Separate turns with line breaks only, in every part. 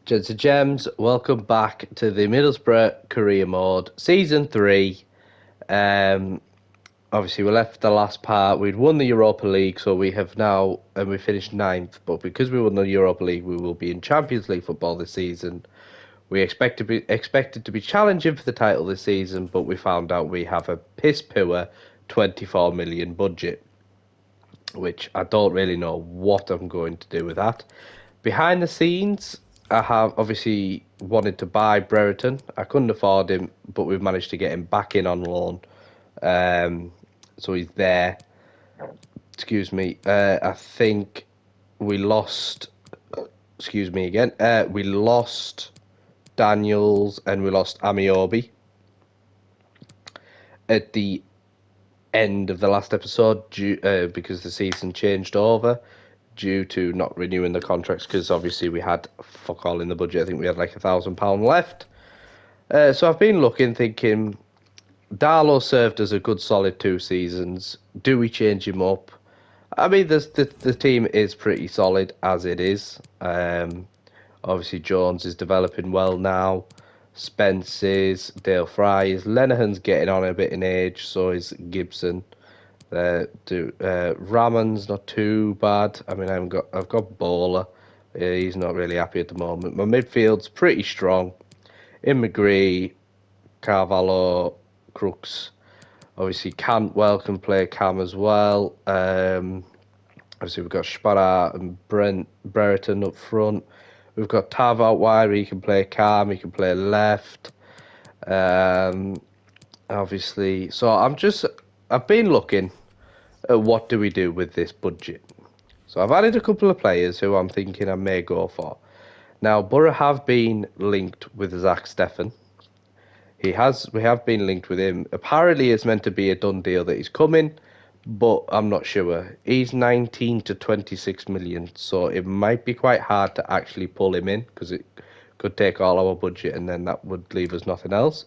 Gents and Gems, welcome back to the Middlesbrough Career Mode Season 3. Um, Obviously, we left the last part. We'd won the Europa League, so we have now, and we finished ninth. But because we won the Europa League, we will be in Champions League football this season. We expected to be challenging for the title this season, but we found out we have a piss poor 24 million budget, which I don't really know what I'm going to do with that. Behind the scenes, I have obviously wanted to buy Brereton. I couldn't afford him, but we've managed to get him back in on loan. So he's there. Excuse me. I think we lost. Excuse me again. We lost Daniels and we lost Amiobi at the end of the last episode because the season changed over due to not renewing the contracts because obviously we had fuck all in the budget. I think we had like £1,000 left. So I've been looking, thinking Darlow served us a good solid 2 seasons. Do we change him up? I mean, the team is pretty solid as it is. Obviously, Jones is developing well now. Spence is, Dale Fry is, Lenehan's getting on a bit in age, so is Gibson. Ramon's not too bad. I mean, I've got Bowler. He's not really happy at the moment. My midfield's pretty strong. In McGree, Carvalho, Crooks. Obviously, Cantwell can play Cam as well. Obviously, we've got Sparrow and Brereton up front. We've got Tav out wide. He can play Cam. He can play left. Obviously, so I've been looking at what do we do with this budget. So I've added a couple of players who I'm thinking I may go for. Now, Borough have been linked with Zach Steffen. We have been linked with him. Apparently, it's meant to be a done deal that he's coming, but I'm not sure. He's 19 to 26 million, so it might be quite hard to actually pull him in because it could take all our budget and then that would leave us nothing else.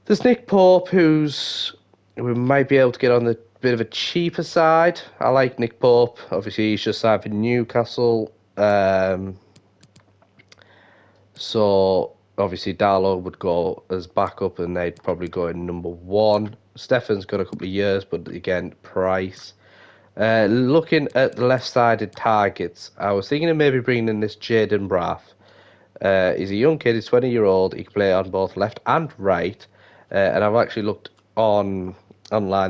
There's Nick Pope, we might be able to get on the bit of a cheaper side. I like Nick Pope. Obviously, he's just signed for Newcastle. So obviously Darlow would go as backup and they'd probably go in number 1. Steffen's got a couple of years, but again, price. Looking at the left-sided targets, I was thinking of maybe bringing in this Jaden Braff. He's a young kid, he's 20-year-old, he can play on both left and right. And I've actually looked online,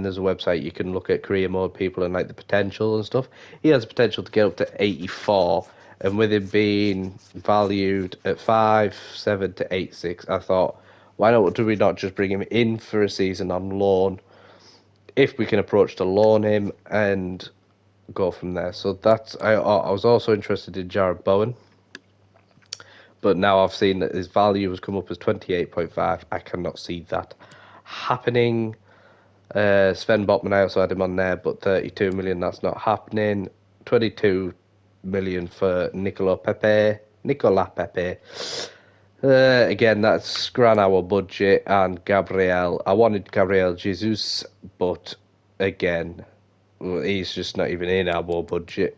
there's a website you can look at career mode people and like the potential and stuff. He has potential to get up to 84. And with him being valued at 5.7 to 8.6, I thought, why do we not just bring him in for a season on loan? If we can approach to loan him and go from there. So I was also interested in Jared Bowen, but now I've seen that his value has come up as 28.5. I cannot see that happening. Sven Botman, I also had him on there, but 32 million, that's not happening. 22 million for Nicola Pepe. Again, that's gran our budget. And Gabriel, I wanted Gabriel Jesus, but again, he's just not even in our budget.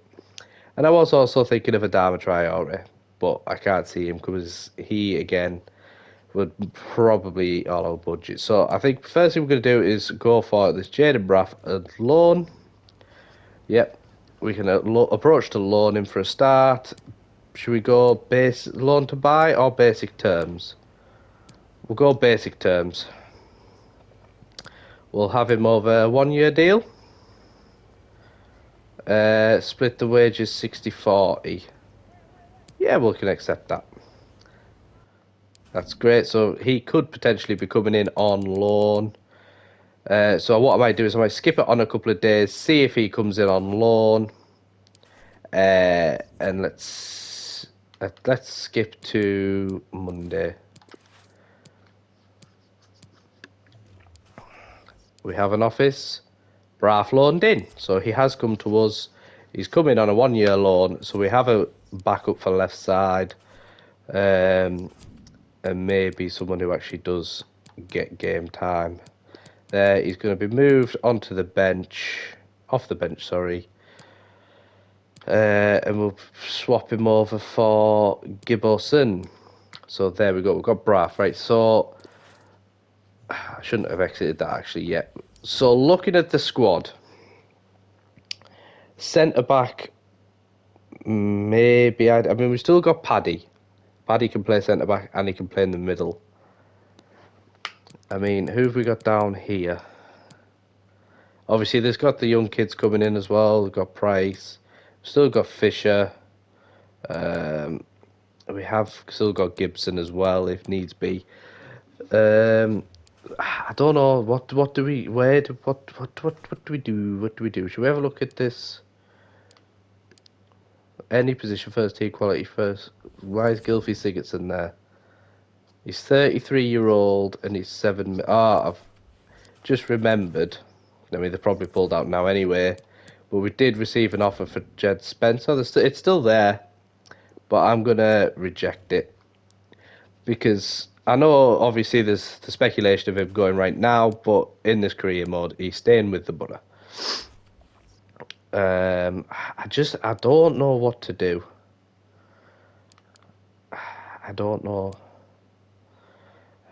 And I was also thinking of Adama Traore, but I can't see him because he again would probably eat all our budget. So I think first thing we're going to do is go for this Jaden Braff at loan. Yep, we can approach to loan him for a start. Should we go base loan to buy or basic terms? We'll go basic terms. We'll have him over a 1-year deal. Split the wages 60-40. Yeah, we can accept that. That's great. So he could potentially be coming in on loan. So what I might do is I might skip it on a couple of days, see if he comes in on loan. And let's skip to Monday. We have an office. Braff loaned in, so he has come to us. He's coming on a 1-year loan, so we have a backup for left side, and maybe someone who actually does get game time. He's going to be moved onto the bench, off the bench, sorry. And we'll swap him over for Gibboson. So there we go. We've got Braff, right? So I shouldn't have exited that actually yet. So looking at the squad, centre back, maybe I mean we still got Paddy. Paddy can play centre back and he can play in the middle. I mean, who have we got down here? Obviously, there's got the young kids coming in as well. We've got Price. Still got Fisher. We have still got Gibson as well, if needs be. I don't know what do we what do we do? What do we do? Should we have a look at this? Any position first, team quality first. Why is Gylfi Sigurdsson there? He's 33-year-old and he's 7. I've just remembered. I mean, they're probably pulled out now anyway. But we did receive an offer for Jed Spencer. It's still there, but I'm gonna reject it because I know obviously there's the speculation of him going right now, but in this career mode, he's staying with the Borough. I don't know what to do. I don't know.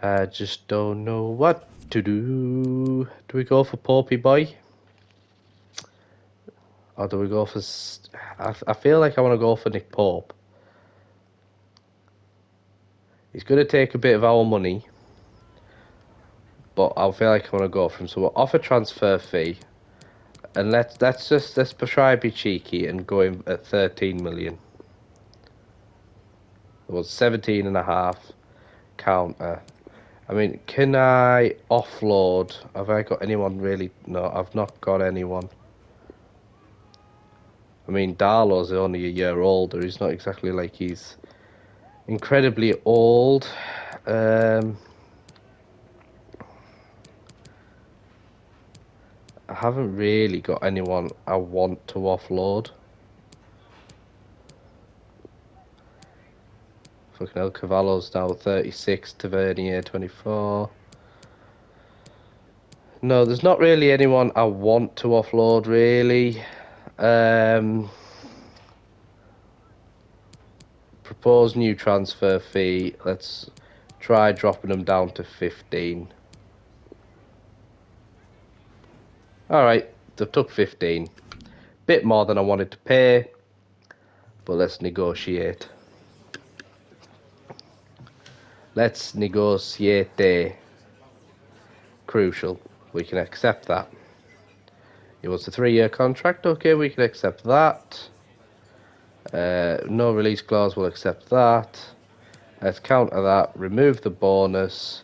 I just don't know what to do. Do we go for Popey Boy? Or do we go for... I feel like I want to go for Nick Pope. He's going to take a bit of our money. But I feel like I want to go for him. So we'll offer transfer fee. And let's try and be cheeky and go in at 13 million. It was 17 and a half counter. I mean, can I offload? Have I got anyone really? No, I've not got anyone. I mean, Darlow's only a year older. He's not exactly like he's incredibly old. I haven't really got anyone I want to offload. Fucking hell, Cavallo's now 36, Tavernier 24. No, there's not really anyone I want to offload, really. Propose new transfer fee. Let's try dropping them down to 15. Alright, they took 15. Bit more than I wanted to pay, but let's negotiate. Let's negotiate. Crucial. We can accept that. It was a 3-year contract. Okay, we can accept that. No release clause. We'll accept that. Let's counter that. Remove the bonus.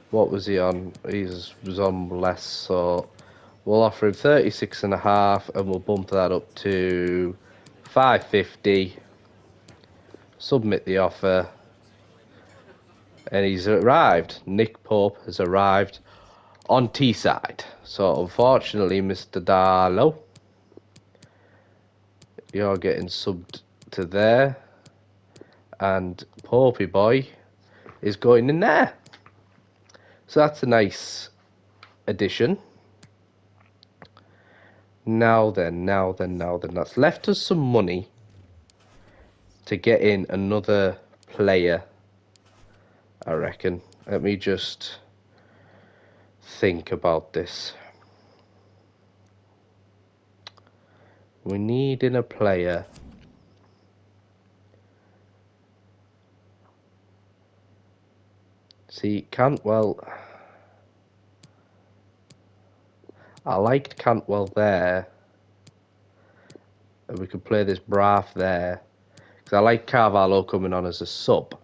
What was he on? He was on less, so we'll offer him 36 and a half, and we'll bump that up to 550. Submit the offer. And he's arrived. Nick Pope has arrived on T-side. So unfortunately, Mr. Darlow, you're getting subbed to there. And Popey Boy is going in there. So that's a nice addition. Now then. That's left us some money to get in another player, I reckon. Let me just think about this. We need in a player. See, Cantwell. I liked Cantwell there. And we could play this Braff there. Because I like Carvalho coming on as a sub.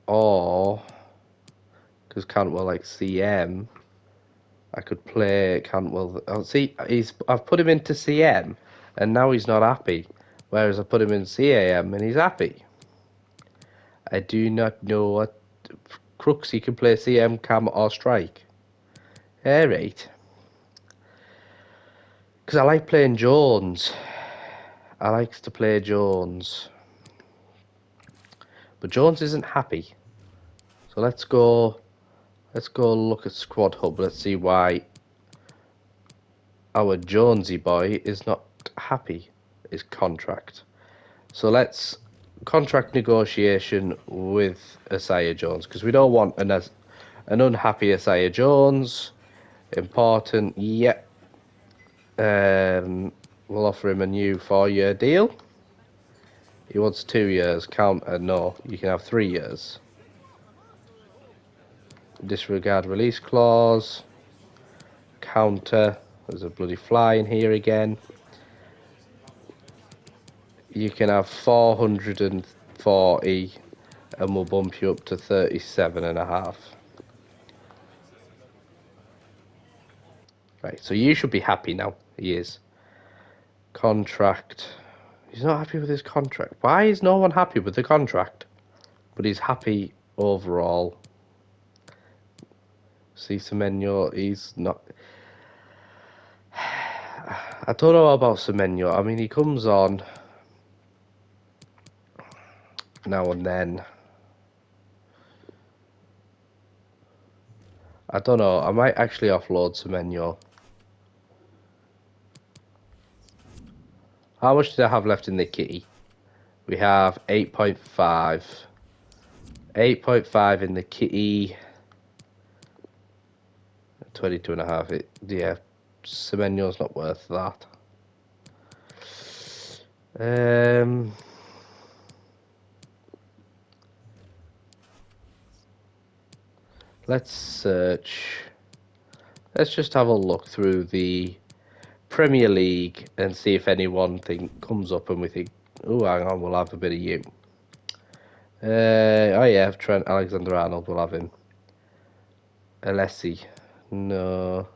Or, because Cantwell like CM, I could play Cantwell. Oh, see, I've put him into CM, and now he's not happy. Whereas I put him in CAM, and he's happy. I do not know what crooks he can play CM, cam, or strike. Alright. Because I like playing Jones. I like to play Jones. But Jones isn't happy. So let's go look at Squad Hub. Let's see why our Jonesy boy is not happy. His contract. So let's contract negotiation with Isaiah Jones, because we don't want an unhappy Isaiah Jones. Important, yep. We'll offer him a new 4-year deal. He wants 2 years. Counter, no. You can have 3 years. Disregard release clause. Counter. There's a bloody fly in here again. You can have 440 and we'll bump you up to 37.5. Right, so you should be happy now. He is. Contract. He's not happy with his contract. Why is no one happy with the contract? But he's happy overall. See Semenyo, he's not. I don't know about Semenyo. I mean, he comes on now and then. I don't know. I might actually offload Semenyo. How much did I have left in the kitty? We have 8.5. 8.5 in the kitty. 22.5. Yeah, Semenyo's not worth that. Let's search. Let's just have a look through the Premier League and see if anyone comes up and we think, oh, hang on, we'll have a bit of you. Oh yeah, Trent Alexander-Arnold, we'll have him. Alessi, no.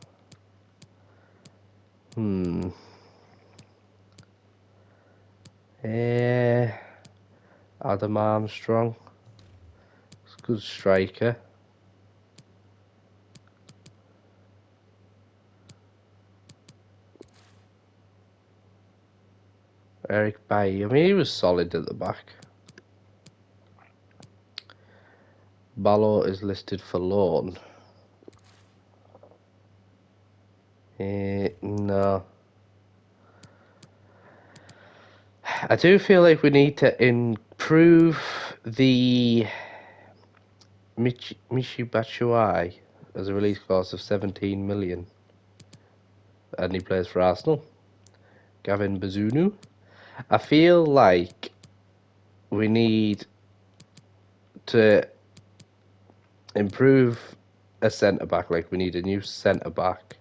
Adam Armstrong, it's a good striker. Eric Bailly, I mean, he was solid at the back. Ballo is listed for loan. No. I do feel like we need to improve the Michi Batshuayi as a release clause of 17 million. And he plays for Arsenal. Gavin Bazunu. I feel like we need to improve a centre-back. Like, we need a new centre-back.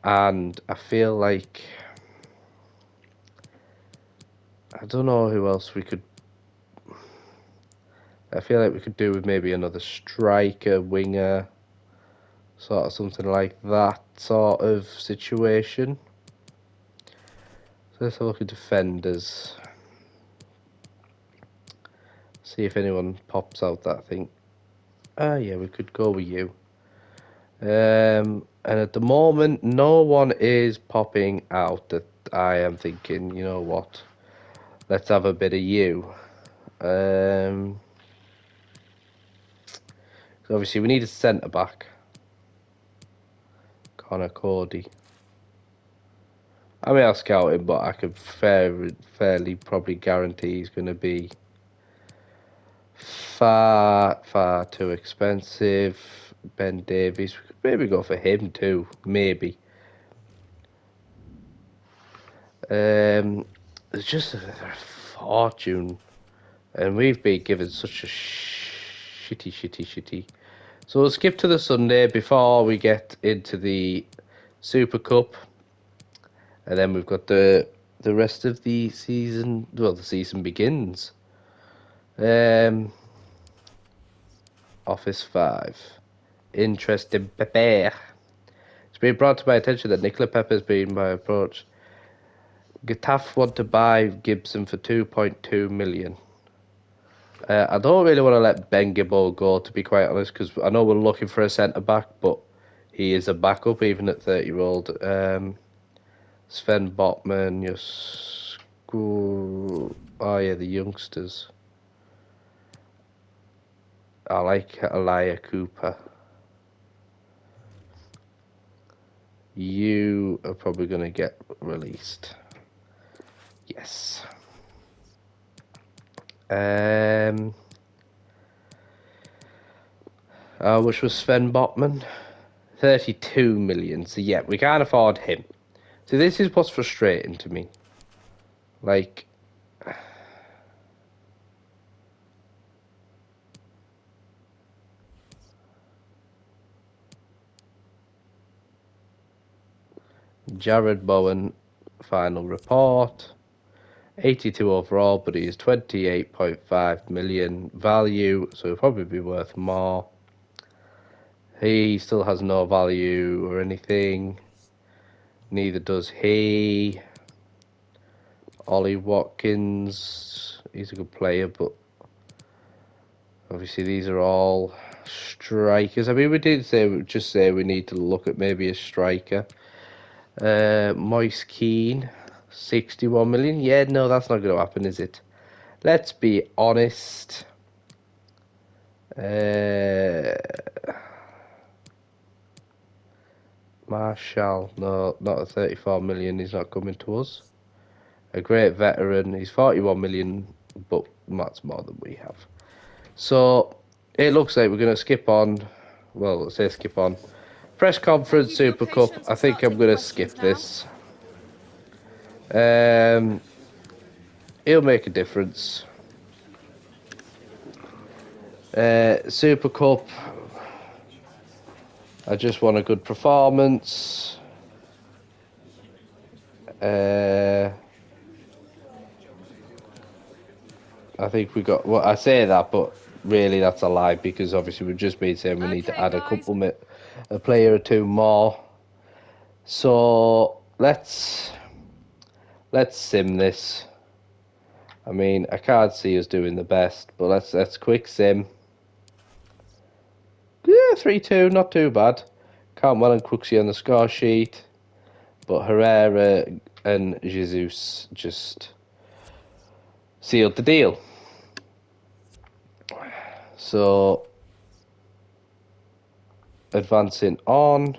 And I feel like... I don't know who else we could... I feel like we could do with maybe another striker, winger, sort of something like that sort of situation. So let's have a look at defenders. See if anyone pops out that I think, yeah, we could go with you. And at the moment, no one is popping out that I am thinking, you know what, let's have a bit of you. So obviously we need a centre-back. Connor Cody. I mean, I'll scout him, but I could fairly probably guarantee he's going to be far too expensive. Ben Davies, we could maybe go for him too, maybe. It's just a fortune, and we've been given such a shitty. So we'll skip to the Sunday before we get into the Super Cup, and then we've got the rest of the season. Well, the season begins. Office 5. Interesting Pepe. It's been brought to my attention that Nicola Pepe has been my approach. Getafe want to buy Gibson for 2.2 million. I don't really want to let Ben Gibbo go, to be quite honest, because I know we're looking for a centre-back, but he is a backup even at 30-year-old. Sven Botman, oh yeah, the youngsters. I like Elia Cooper. You are probably going to get released. Yes. Which was Sven Botman? 32 million. So yeah, we can't afford him. So this is what's frustrating to me. Like, Jared Bowen, final report. 82 overall, but he is 28.5 million value, so he'll probably be worth more. He still has no value or anything. Neither does he. Ollie Watkins, he's a good player, but obviously these are all strikers. I mean, we did say we need to look at maybe a striker. Moise Keane, 61 million. Yeah, no, that's not going to happen, is it? Let's be honest. Marshall, no, not at 34 million. He's not coming to us. A great veteran. He's 41 million, but that's more than we have. So it looks like we're going to skip on. Well, let's say skip on. Press conference, Super Cup. I think I'm going to skip this. He'll make a difference. Super Cup. I just want a good performance. I think we got. Well, I say that, but really that's a lie because obviously we've just been saying we need to add a player or two more. So let's sim this. I mean, I can't see us doing the best, but let's quick sim. Yeah, 3-2, not too bad. Cantwell and Crooksy on the score sheet, but Herrera and Jesus just sealed the deal. So advancing on.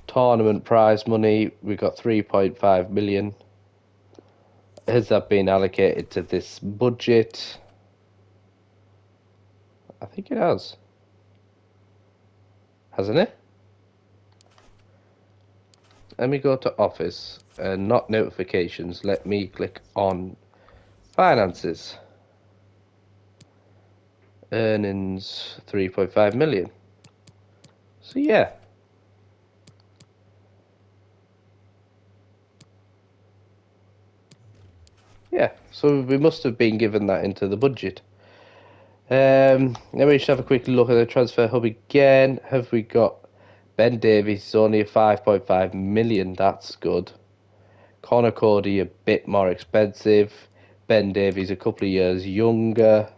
Tournament prize money, we got 3.5 million. Has that been allocated to this budget? I think it has. Hasn't it? Let me go to office and not notifications. Let me click on finances. Earnings 3.5 million. So yeah. Yeah, so we must have been given that into the budget. Let me just have a quick look at the transfer hub again. Have we got Ben Davies? Only a 5.5 million. That's good. Connor Cody a bit more expensive. Ben Davies a couple of years younger.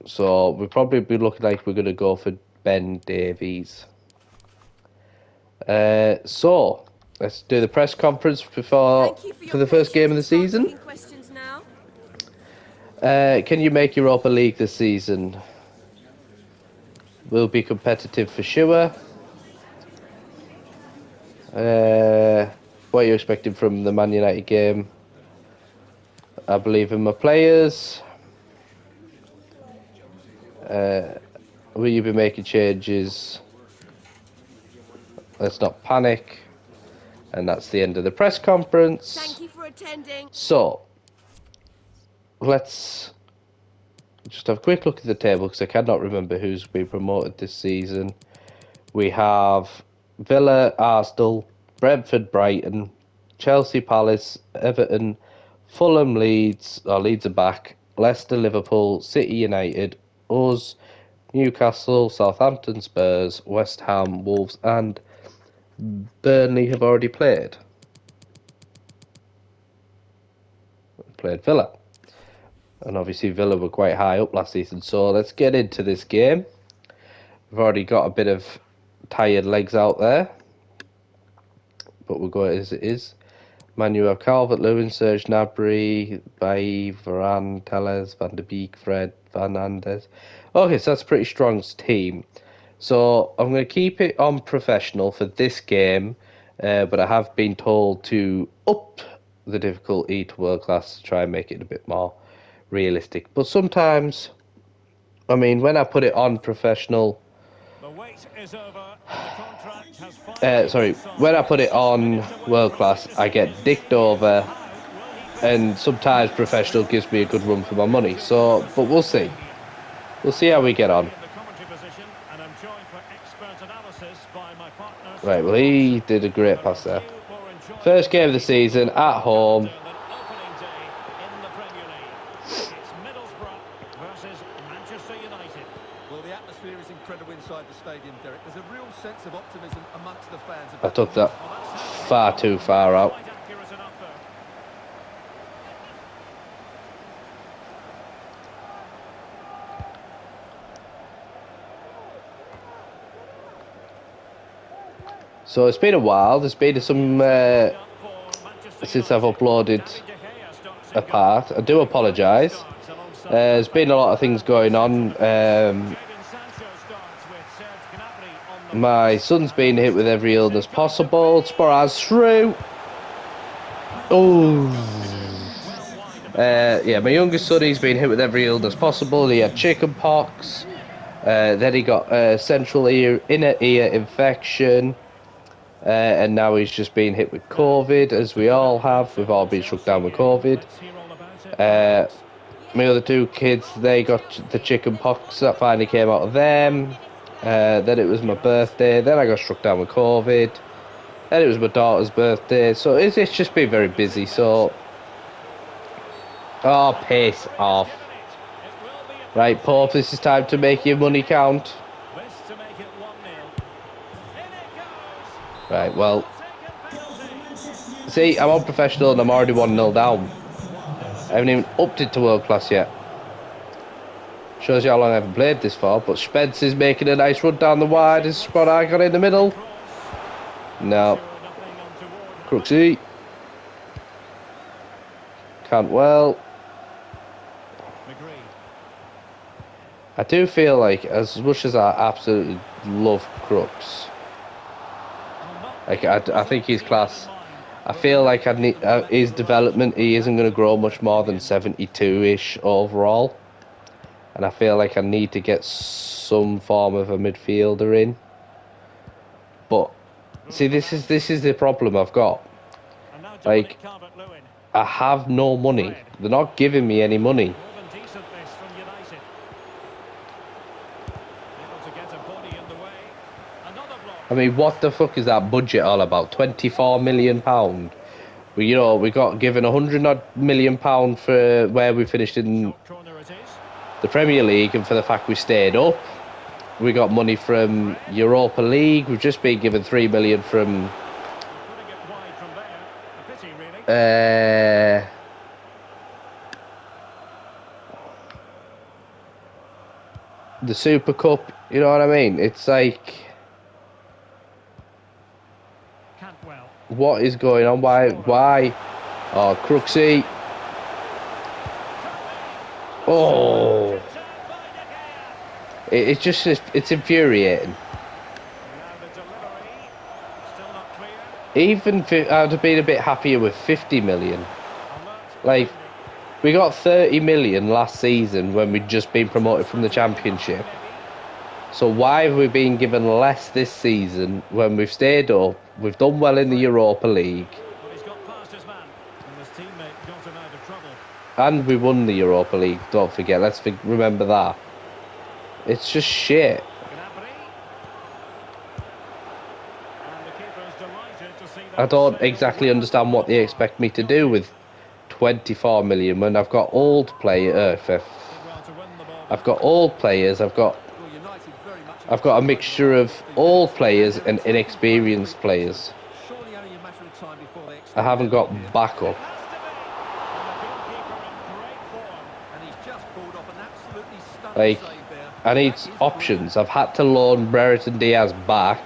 So we'll probably be looking like we're going to go for Ben Davies. So let's do the press conference for the first game of the season. Can you make Europa League this season? Will be competitive for sure. What are you expecting from the Man United game? I believe in my players. Will you be making changes? Let's not panic. And that's the end of the press conference.
Thank you for attending.
So, let's just have a quick look at the table because I cannot remember who's been promoted this season. We have Villa, Arsenal, Brentford, Brighton, Chelsea, Palace, Everton, Fulham, Leeds are back, Leicester, Liverpool, City, United, us, Newcastle, Southampton, Spurs, West Ham, Wolves, and Burnley have already played Villa. And obviously Villa were quite high up last season. So let's get into this game. We've already got a bit of tired legs out there, but we'll go as it is. Manuel Calvert-Lewin, Serge Gnabry, Bailly, Varane, Telles, Van der Beek, Fred, Fernandes. Okay, so that's a pretty strong team. So I'm going to keep it on professional for this game, but I have been told to up the difficulty to world class to try and make it a bit more realistic. But sometimes, I mean, when I put it on professional, sorry, when I put it on world class, I get dicked over, and sometimes professional gives me a good run for my money. So, but we'll see. We'll see how we get on. Right, well, he did a great pass there. First game of the season at home.
It's Middlesbrough versus Manchester United.
Well, the atmosphere is incredible inside the stadium, Derek. There's a real sense of optimism amongst the fans.
I took that far too far out. So it's been a while. There's been some since I've uploaded a part. I do apologise. There's been a lot of things going on. My son's been hit with every illness possible. Sporaz through. Oh. Yeah, my youngest son, he's been hit with every illness possible. He had chicken pox. Then he got central inner ear infection. And now he's just been hit with COVID, as we all have. We've all been struck down with COVID. My other two kids, they got the chicken pox. That finally came out of them. Then it was my birthday. Then I got struck down with COVID. Then it was my daughter's birthday. So it's just been very busy. So, oh, piss off. Right, Pope, this is time to make your money count. Right, well, see, I'm on professional and I'm already 1-0 down. I haven't even upped it to world class yet. Shows you how long I haven't played this for, but Spence is making a nice run down the wide. Is spot I got in the middle? No. Crooksy. Can't well. I do feel like, as much as I absolutely love Crooks, like I think he's class. I feel like I need his development. He isn't going to grow much more than 72-ish overall, and I feel like I need to get some form of a midfielder in. But see, this is the problem I've got. Like, I have no money. They're not giving me any money. I mean, what the fuck is that budget all about? £24 million. We got given £100 million for where we finished in the Premier League and for the fact we stayed up. We got money from Europa League. We've just been given £3 million from the Super Cup. You know what I mean? It's like, what is going on? Why? Oh, Crooksy. Oh. It's infuriating. Even I'd have been a bit happier with 50 million. Like, we got 30 million last season when we'd just been promoted from the Championship. So why have we been given less this season when we've stayed up? We've done well in the Europa League. And we won the Europa League, don't forget. Remember that. It's just shit. I don't exactly understand what they expect me to do with 24 million when I've got old players. I've got old players. I've got a mixture of old players and inexperienced players. I haven't got backup. Like, I need options. I've had to loan Brereton Diaz back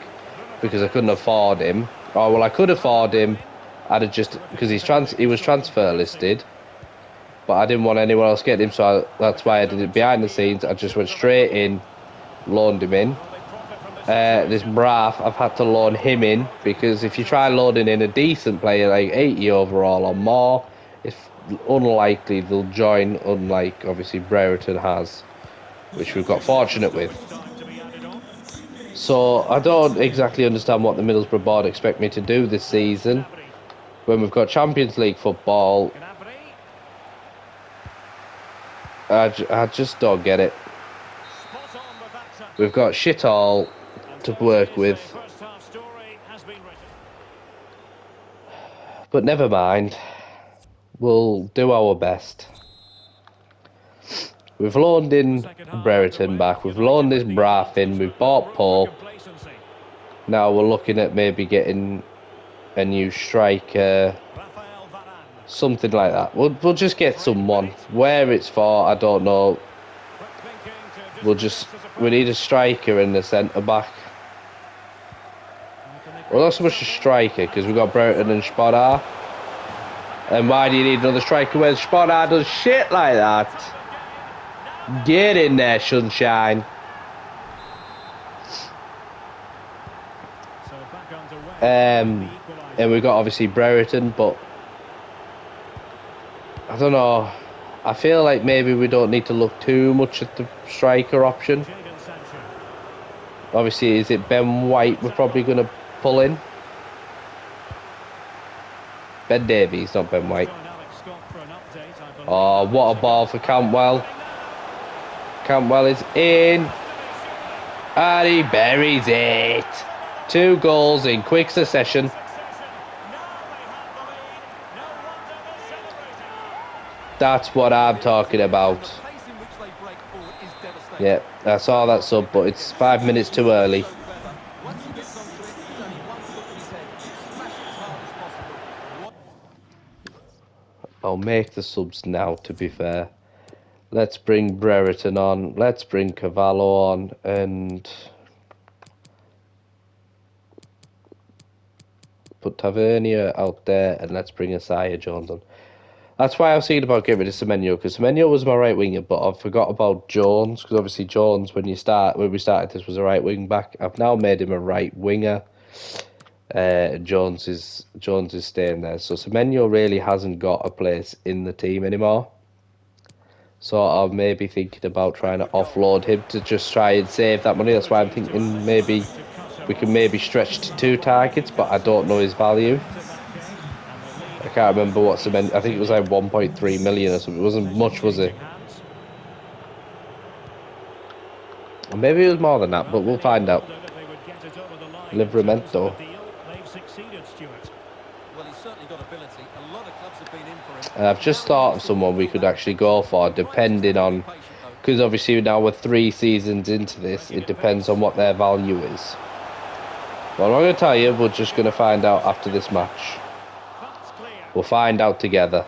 because I couldn't afford him. Oh, well, I could afford him. I'd have just, because he was transfer listed, but I didn't want anyone else getting him, so that's why I did it behind the scenes. I just went straight in, loaned him in. this Braff, I've had to loan him in, because if you try loading in a decent player like 80 overall or more, it's unlikely they'll join, unlike obviously Brereton has, which we've got fortunate with. So I don't exactly understand what the Middlesbrough board expect me to do this season when we've got Champions League football. I just don't get it. We've got shit all to work with, but never mind, we'll do our best. We've loaned in Brereton back, we've loaned this Braff in, we've bought Pope. Now we're looking at maybe getting a new striker, something like that. We'll just get someone. Where it's for, I don't know. We need a striker and a centre back. Well, not so much a striker, because we've got Brereton and Spodar. And why do you need another striker when Spodar does shit like that? Get in there, sunshine. And we've got obviously Brereton, but I don't know. I feel like maybe we don't need to look too much at the striker option. Obviously, is it Ben White we're probably going to pull in? Ben Davies, not Ben White. Oh, what a ball for Cantwell. Cantwell is in. And he buries it. 2 goals in quick succession. That's what I'm talking about. Yeah, I saw that sub, but it's 5 minutes too early. I'll make the subs now, to be fair. Let's bring Brereton on. Let's bring Cavallo on. And put Tavernier out there. And let's bring Isaiah Jones on. That's why I was thinking about getting rid of Semenyo, because Semenyo was my right winger, but I forgot about Jones, because obviously Jones, when we started this, was a right wing back. I've now made him a right winger. Jones is staying there, so Semenyo really hasn't got a place in the team anymore. So I'm maybe thinking about trying to offload him to just try and save that money. That's why I'm thinking maybe we can maybe stretch to 2 targets, but I don't know his value. I can't remember what's the I think it was like 1.3 million or something. It wasn't much, was it? Or maybe it was more than that, but we'll find out. Livramento. I've just thought of someone we could actually go for, depending on, because obviously now we're 3 seasons into this, it depends on what their value is. Well, I'm not going to tell you, we're just going to find out after this match. We'll find out together.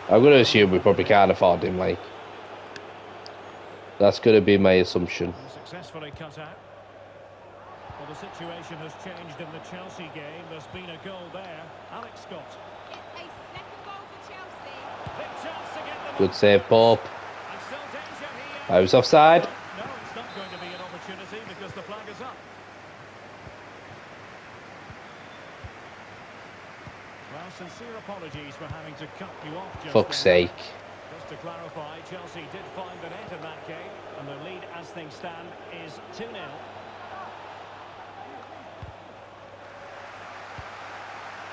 I'm going to assume we probably can't afford him, like. That's going to be my assumption.
Successfully cut out. Well, the situation has changed in the Chelsea game. There's been a goal there. Alex Scott.
It's a second goal for Chelsea.
Big chance to get them.
Good save, Pope.
And still danger here.
I was offside.
No, it's not going to be an opportunity because the flag is up. Well, sincere apologies for having to cut you off.
Fuck's sake.
Just to clarify, Chelsea did find the net in that game, and the lead as things stand is 2-0.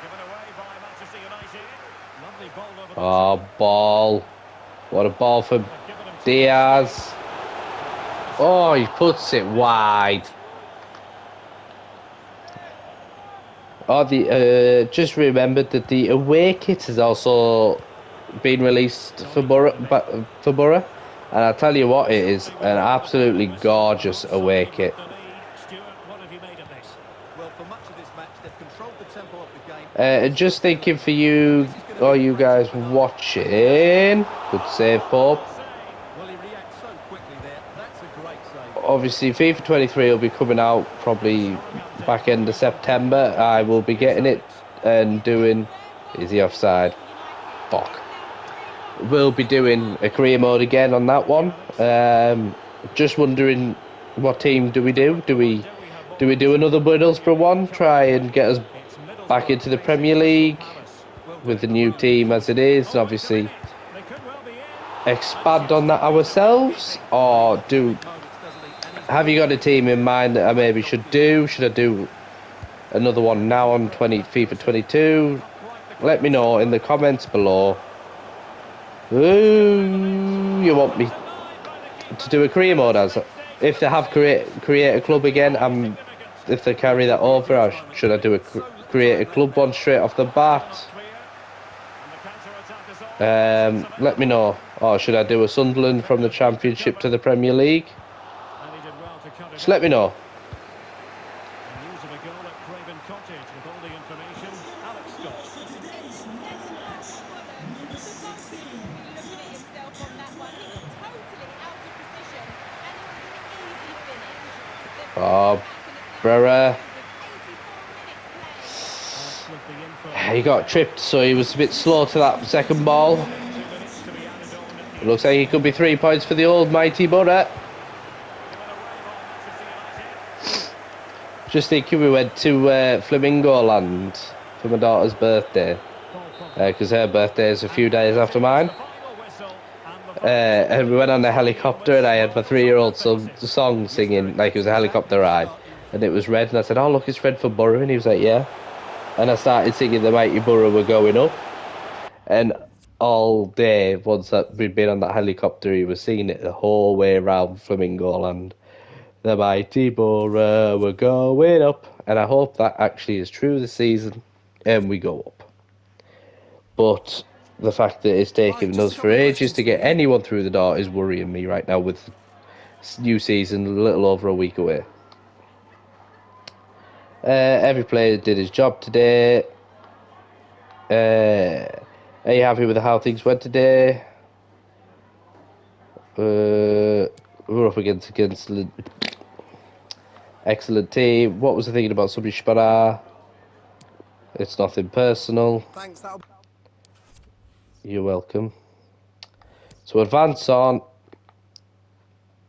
Given away by Manchester United. Lovely ball over the
Oh, ball. What a ball for Diaz. Oh, he puts it wide. Oh, just remembered that the away kit has also been released for Borough, and I'll tell you what, it is an absolutely gorgeous away kit. And just thinking for you, all you guys watching, good save, Pope. Obviously, FIFA 23 will be coming out probably back end of September. I will be getting it and doing. Is he offside? Fuck. we'll be doing a career mode again on that one. Just wondering, what team do we do? Do we do another Middlesbrough one? Try and get us
It's
back
Middlesbrough
into the
facing
Premier
Crystal
League
Palace.
with the new team as it is, and
Oh, into
obviously
it. They could well be in. A
expand
chance
on
to
that
create a bit of
ourselves?
heat.
Or
Creates
do
big moments, doesn't he? And he's
have
well
you got a
positioned
team in
there.
mind that I
Great
maybe
goal
should
keeping.
do? Should I do another one now on FIFA 22?
Not quite the
Let me
chaos of
know in the
old.
comments below.
Dribble
Ooh, you
it.
want
Well
me
denied by the
to
keeper.
do a career
And a
mode as
sweepstakes
if
for
they
the
have
Saints.
create a
It could
club
be
again?
really significant.
If they
Well,
carry
it
that
could be a
over,
huge moment
should I
today
do
with so little
create
time
a
left.
club one straight off the
Still
bat?
not clear. And the counter-attack is on. Options
Let me
available
know.
here.
Or should I do a Sunderland from the
Midfield good
Championship
cover.
to the Premier League?
And he did well to cut it
Just let me
off.
know.
And news of a goal at Craven Cottage with all the information. Alex Scott.
It's a second goal for Fulham. The goalkeeper will be looking at himself on that one. He was totally out of position, and it was an easy finish. They've brought him
Oh,
back, and it's now
bruh.
184 minutes played.
That's with the info
He
from
got
them.
tripped, so he was a bit slow to that second ball.
Still 2 minutes to be added on
It looks
each
like he could
side.
be 3 points for the old mighty Borough.
Given away by Manchester United.
Just thinking we went to Flamingo Land for my daughter's birthday.
Paul Pogba.
Because her birthday is a
And
few days
penalty
after
is
mine.
the final whistle. And the fans will
And we went
begin
on the
singing with
helicopter, and I had my
smiles on their
3-year-old son
faces.
song
Yes,
singing
Derek,
like it
that's
was a
exactly
helicopter
the
ride,
start you...
and it was red. And I said, "Oh look, it's red for Borough," and he was like, "Yeah." And I started singing "The Mighty Borough Were Going Up," and all day once that we'd been on that helicopter, he was singing it the whole way around Flamingo Land. The mighty Borough were going up, and I hope that actually is true this season, and we go up. But the fact that it's taken us for ages to get anyone through the door is worrying me right now with new season a little over a week away. Every player did his job today. Are you happy with how things went today? We're up against excellent team. What was I thinking about Subhi Shpara? It's nothing personal.
Thanks,
You're welcome. So advance on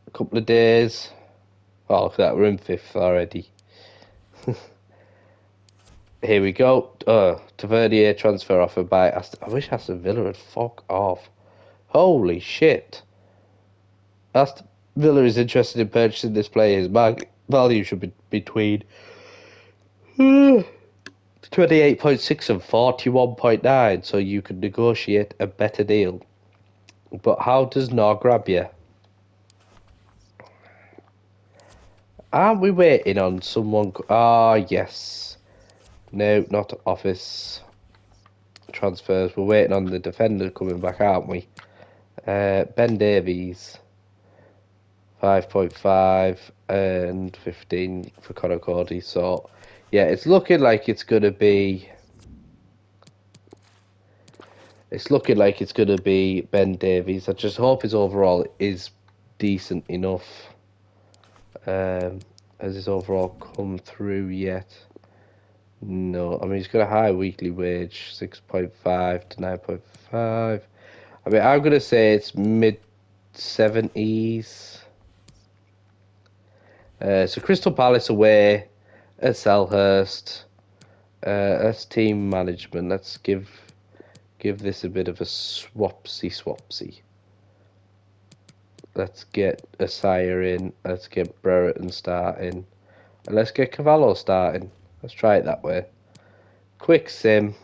a couple of days. Oh, look at that, we're in 5th already. Here we go. Tavernier transfer offer by I wish Aston Villa would fuck off. Holy shit. Aston Villa is interested in purchasing this player. His value should be between 28.6 and 41.9, so you could negotiate a better deal. But how does Nor grab you? Aren't we waiting on someone? Ah, yes. No, not office transfers. We're waiting on the defender coming back, aren't we? Ben Davies, 5.5 and 15 for Conor Cody. So, yeah, it's looking like it's going to be... It's looking like it's going to be Ben Davies. I just hope his overall is decent enough. Has his overall come through yet? No. I mean, he's got a high weekly wage, 6.5 to 9.5. I mean, I'm going to say it's mid-70s. So Crystal Palace away at Selhurst. That's team management. Let's give this a bit of a swapsy. Let's get Asaya in. Let's get Brereton starting. And let's get Cavallo starting. Let's try it that way. Quick sim.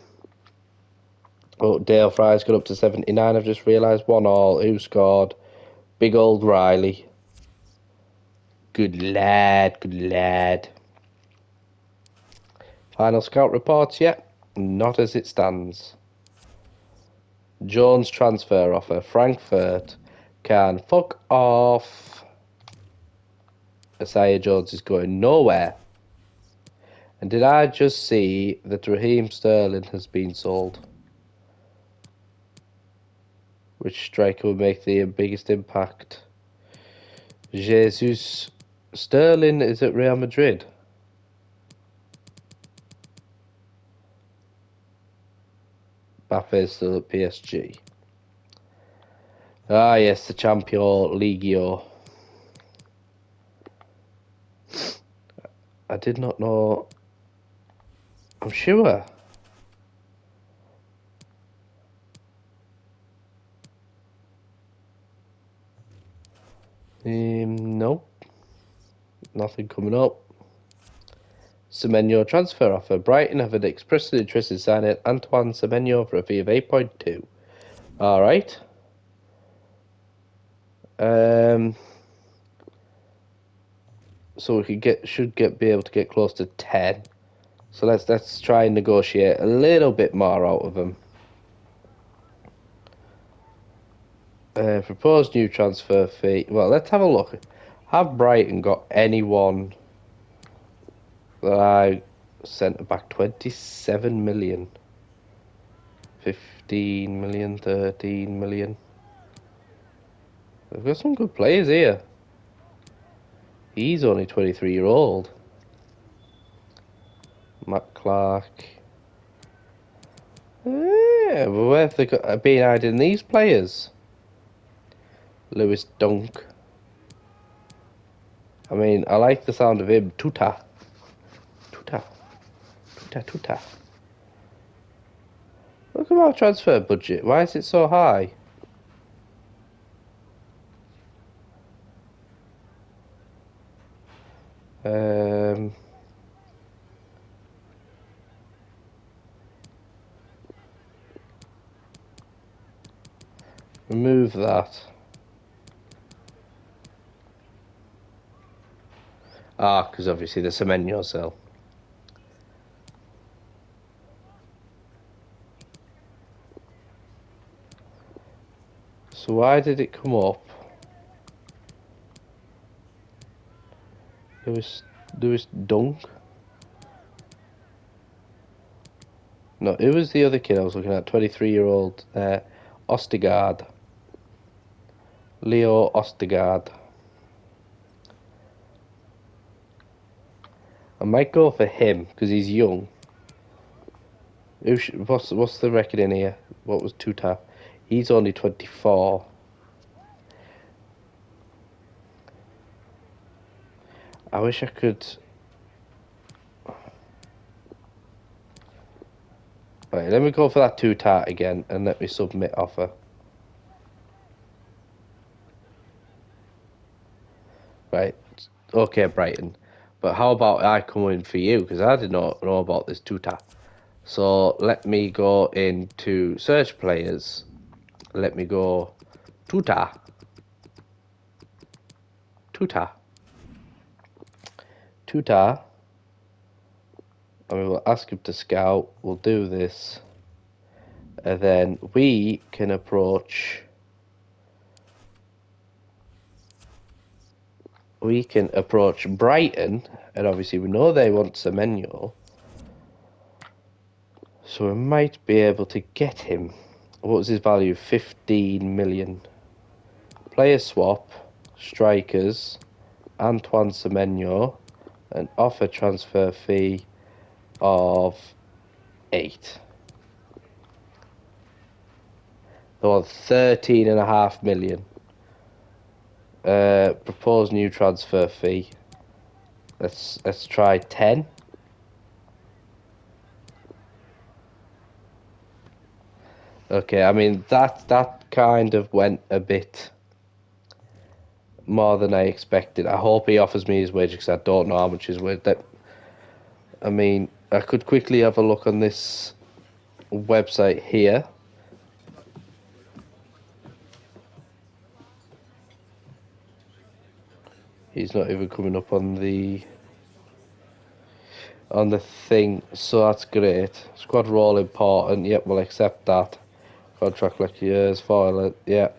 Oh, Dale Fry's got up to 79. I've just realised 1-1. Who scored? Big old Riley. Good lad. Final scout reports yet? Not as it stands. Jones transfer offer. Frankfurt can fuck off. Isaiah Jones is going nowhere. And did I just see that Raheem Sterling has been sold? Which striker will make the biggest impact? Jesus. Sterling is at Real Madrid. Mbappe is still at PSG. Ah, yes, the Champion Legio. I did not know. I'm sure. Nope. Nothing coming up. Semenyo transfer offer. Brighton have expressed an interest in signing Antoine Semenyo for a fee of 8.2. Alright. So we could be able to get close to 10. So let's try and negotiate a little bit more out of them. Proposed new transfer fee. Well, let's have a look. Have Brighton got anyone that I sent back? 27 million, 15 million, 13 million. They've got some good players here. He's only 23-year-old. Matt Clark. Yeah, but where have they been hiding these players? Lewis Dunk. I mean, I like the sound of him. Tuta. Tuta. Tuta, tuta. Look at our transfer budget. Why is it so high? Remove that. Ah, because obviously the Semenyo sell. So why did it come up? Lewis Dunk. No, it was the other kid I was looking at. 23-year-old Ostigard. Leo Ostigard. I might go for him because he's young. What's the record in here? What was Tuta? He's only 24. I wish I could. Right, let me go for that Tuta again and let me submit offer. Right, okay, Brighton. But how about I come in for you? Because I did not know about this Tuta. So let me go into search players. Let me go Tuta. Tuta. Tuta. And we will ask him to scout. We'll do this. And then we can approach. We can approach Brighton. And obviously we know they want Semenyo. So we might be able to get him. What was his value? 15 million. Player swap. Strikers. Antoine Semenyo. An offer transfer fee of 8. They want 13.5 million. Proposed new transfer fee. Let's try 10. Okay, I mean that kind of went a bit more than I expected. I hope he offers me his wage because I don't know how much his wage. I mean, I could quickly have a look on this website here. He's not even coming up on the thing, so that's great. Squad role important. Yep, we'll accept that. Contract like years, file. Yep.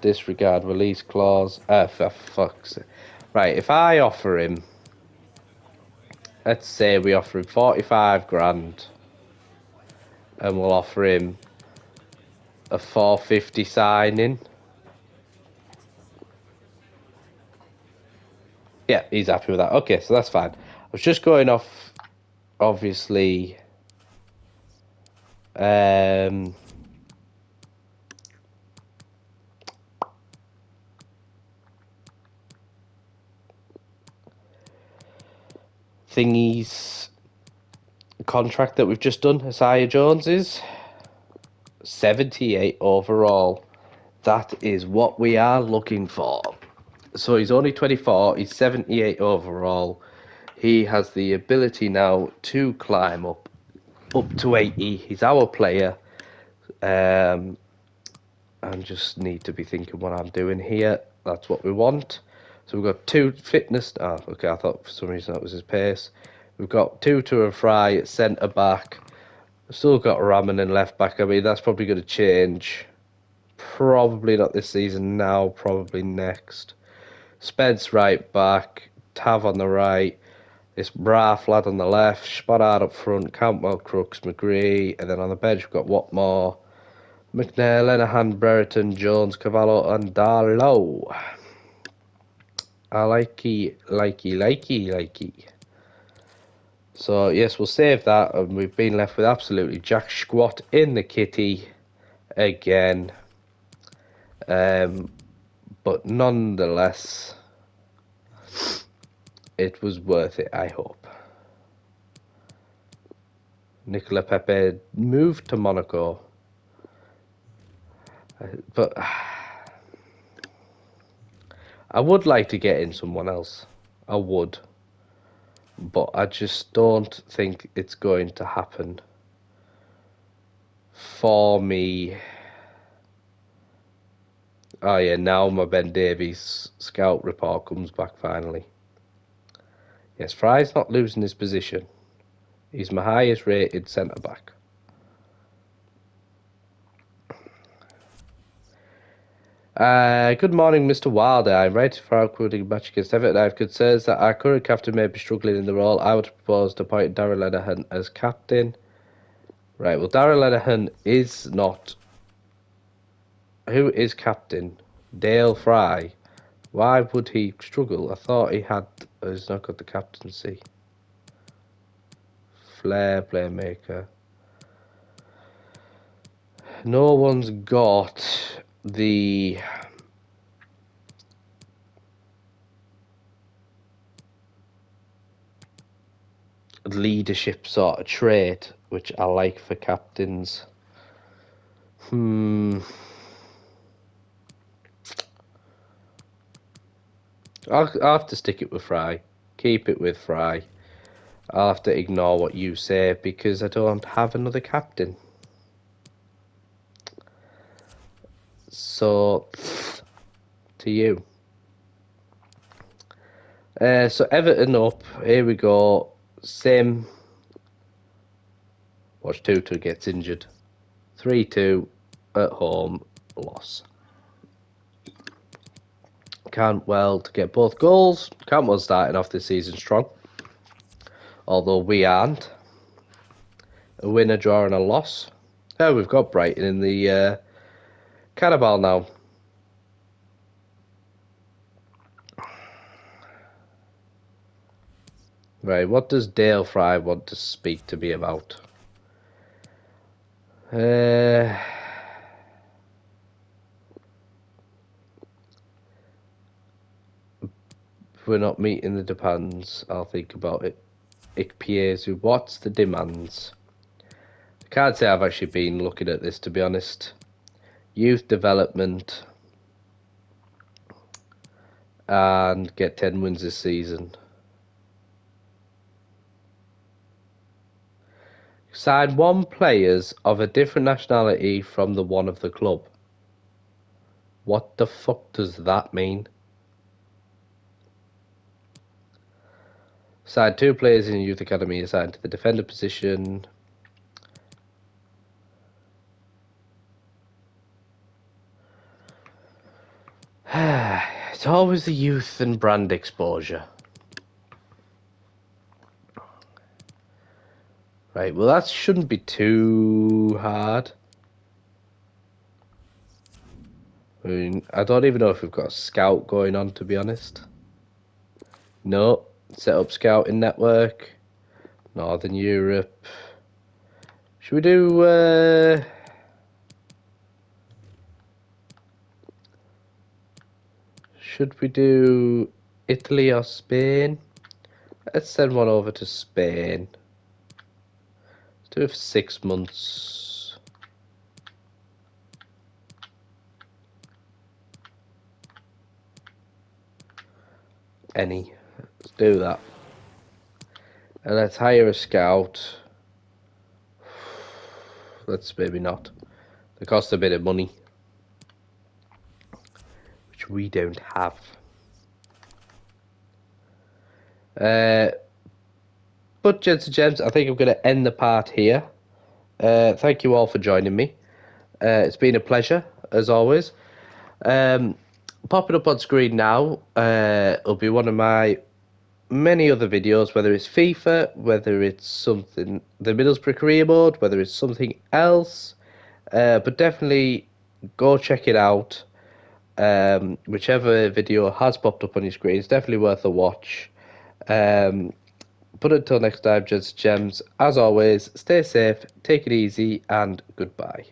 Disregard release clause. For fuck's sake. Right, if I offer him, let's say we offer him 45 grand, and we'll offer him a 450 signing. Yeah, he's happy with that. Okay, so that's fine. I was just going off, obviously, thingy's contract that we've just done, Isaiah Jones's. 78 overall. That is what we are looking for. So he's only 24, he's 78 overall. He has the ability now to climb up to 80. He's our player. I just need to be thinking what I'm doing here. That's what we want. So we've got 2 fitness. Oh, okay, I thought for some reason that was his pace. We've got 2 to and fry at centre back. We've still got Raman in left back. I mean, that's probably going to change. Probably not this season now, probably next. Spence right back, Tav on the right, this Braff lad on the left, Spadard up front, Cantwell, Crooks, McGree, and then on the bench we've got Watmore, McNair, Lenahan, Brereton, Jones, Cavallo, and Darlow. I likey. So yes, we'll save that, and we've been left with absolutely jack squat in the kitty again. But nonetheless, it was worth it, I hope. Nicola Pepe moved to Monaco. But I would like to get in someone else. I would. But I just don't think it's going to happen for me. Oh yeah, now my Ben Davies scout report comes back finally. Yes, Fry's not losing his position. He's my highest rated centre back. Good morning, Mr. Wilder. I'm ready for our quoting match against Everton. I have concerns that our current captain may be struggling in the role. I would propose to appoint Darren Lenihan as captain. Right, well, Darren Lenihan is not. Who is captain? Dale Fry. Why would he struggle? I thought he had. He's not got the captaincy. Flair, playmaker. No one's got the leadership sort of trait, which I like for captains. I'll have to stick it with Fry. Keep it with Fry. I'll have to ignore what you say because I don't have another captain. So, to you. So Everton up. Here we go. Same. Watch Tutu gets injured. 3-2 at home. Loss. Cantwell to get both goals. Cantwell starting off this season strong. Although we aren't. A win, a draw and a loss. Oh, we've got Brighton in the Carabao now. Right, what does Dale Fry want to speak to me about? We're not meeting the demands. I'll think about it. Ikpiezu, what's the demands? I can't say I've actually been looking at this, to be honest. Youth development and get 10 wins this season. Sign 1 players of a different nationality from the one of the club. What the fuck does that mean? Sign 2 players in youth academy assigned to the defender position. It's always the youth and brand exposure. Right, well that shouldn't be too hard. I mean, I don't even know if we've got a scout going on, to be honest. No, set up scouting network. Northern Europe. Should we do Italy or Spain? Let's send one over to Spain. Let's do it for 6 months. Let's do that. And let's hire a scout. Let's maybe not. They cost a bit of money, which we don't have. But gents and gems, I think I'm going to end the part here. Thank you all for joining me. It's been a pleasure, as always. Popping up on screen now, it'll be one of my many other videos, whether it's FIFA, whether it's something, the Middlesbrough career mode, whether it's something else. But definitely go check it out. Whichever video has popped up on your screen, it's definitely worth a watch. But until next time, gents and gems, as always, stay safe, take it easy, and goodbye.